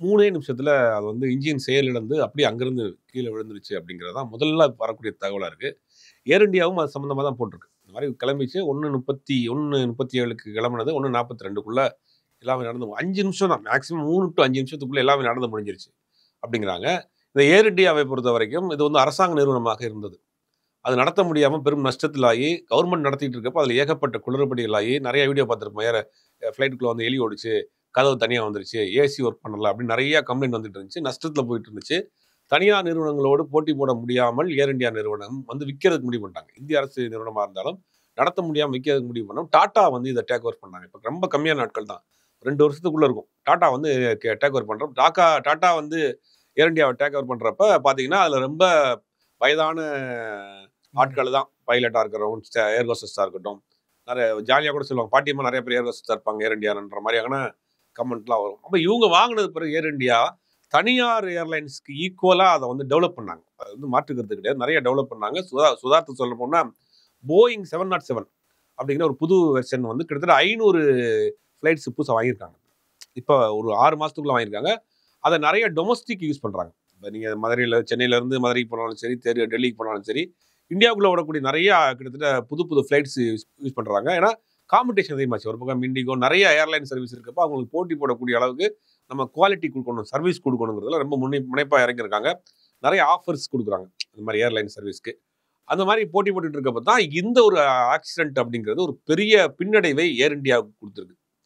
3 நிமிஷத்துல அது வந்து இன்ஜின் செயலிழந்து அப்படியே அங்கிருந்து கீழ விழுந்துருச்சு அப்படிங்கிறது தான் முதல்ல வரக்கூடிய தகவலா இருக்கு. ஏர் இண்டியாவும் அது சம்மந்தமா தான் போட்டிருக்கு. இந்த மாரி கிளம்பிச்சு 1:37க்கு கிளம்புனது 1:42க்குள்ள எல்லாமே நடந்து 5 நிமிஷம் தான். மேக்ஸிமம் 3 டூ 5 நிமிஷத்துக்குள்ள எல்லாமே நடந்து முடிஞ்சிருச்சு அப்படிங்கிறாங்க. இந்த ஏர் இண்டியாவை பொறுத்தவரைக்கும் இது வந்து அரசாங்க நிறுவனமாக இருந்தது. அது நடத்த முடியாம பெரும் நஷ்டத்திலாகி கவர்மெண்ட் நடத்திட்டு இருக்கப்ப அதில ஏகப்பட்ட குளறுபடிகளாகி நெறைய வீடியோ பார்த்திருப்போம். ஃப்ளைட்டுக்குள்ள வந்து எலி ஓடுச்சு. கதவு தனியா வந்துருச்சு. ஏசி ஒர்க் பண்ணல அப்படின்னு நெறைய கம்ப்ளைண்ட் வந்துட்டு இருந்துச்சு. நஷ்டத்தில போயிட்டு இருந்துச்சு. தனியார் நிறுவனங்களோடு போட்டி போட முடியாமல் ஏர் இண்டியா நிறுவனம் வந்து விக்கிறதுக்கு முடிவு பண்ணிட்டாங்க. இந்திய அரசு நிறுவனமா இருந்தாலும் நடத்த முடியாம விக்கிறதுக்கு முடிவு பண்ணோம். டாடா வந்து இத டேக் ஓவர் பண்ணாங்க. இப்ப ரொம்ப கம்மியான நாட்கள் தான். 2 வருஷத்துக்குள்ள இருக்கும். டாடா வந்து டேக் ஓவர் பண்றோம். டாடா வந்து ஏர் இண்டியாவ டேக் ஓவர் பண்றப்ப பார்த்தீங்கன்னா, அதுல ரொம்ப வயதான ம். ஆட்கள் தான். பைலட்டா இருக்கிறவங்க, ஏர் ஹோஸ்டஸா இருக்கட்டும். நெறைய ஜாலியா கூட சொல்லுவாங்க. பாட்டியம்மா நெறைய பேர் ஏர் ஹோஸ்டஸா இருப்பாங்க ஏர் இண்டியான்ற மாரியான கமெண்ட்லாம் வரும். அப்ப இவங்க வாங்குனது பிறகு ஏர் இண்டியா தனியார் ஏர்லைன்ஸ்க்கு ஈக்குவலா அத வந்து டெவலப் பண்ணாங்க. அது வந்து மாற்று கருத்து கிடையாது. நெறைய டெவலப் பண்ணாங்க. சுதார்த்தம் சொல்ல போனா, போயிங் 707 அப்படிங்கிற ஒரு புது வெர்ஷன் வந்து கிட்டத்தட்ட 500 ஃப்ளைட்ஸ் புதுசா வாங்கியிருக்காங்க. இப்ப ஒரு 6 மாசத்துக்குள்ள வாங்கியிருக்காங்க. அத நெறைய டொமஸ்டிக் யூஸ் பண்றாங்க. இப்ப நீங்க சென்னையில இருந்து மதுரைக்கு போனாலும் சரி, டெல்லிக்கு போனாலும் சரி, இந்தியாவுக்குள்ள ஓடக்கூடிய நெறைய கிட்டத்தட்ட புது புது ஃப்ளைட்ஸ் யூஸ் யூஸ் பண்றாங்க. ஏன்னா, காம்படிஷன் அதிகமாச்சு. ஒரு பக்கம் இண்டிகோ நெறைய ஏர்லைன் சர்வீஸ் இருக்கப்ப, அவங்களுக்கு போட்டி போடக்கூடிய அளவுக்கு நம்ம குவாலிட்டி குடுக்கணும், சர்வீஸ் குடுக்கணுங்கிறதுல ரொம்ப முனைப்பா இறங்கியிருக்காங்க. நெறைய ஆஃபர்ஸ் குடுக்குறாங்க. இந்த மாரி ஏர்லைன் சர்வீஸ்க்கு. அந்த மாரி போட்டி போட்டுட்டு இருக்கப்ப தான், இந்த ஒரு ஆக்சிடென்ட் அப்படிங்கிறது ஒரு பெரிய பின்னடைவை ஏர் இண்டியாவுக்கு குடுத்திருக்கு.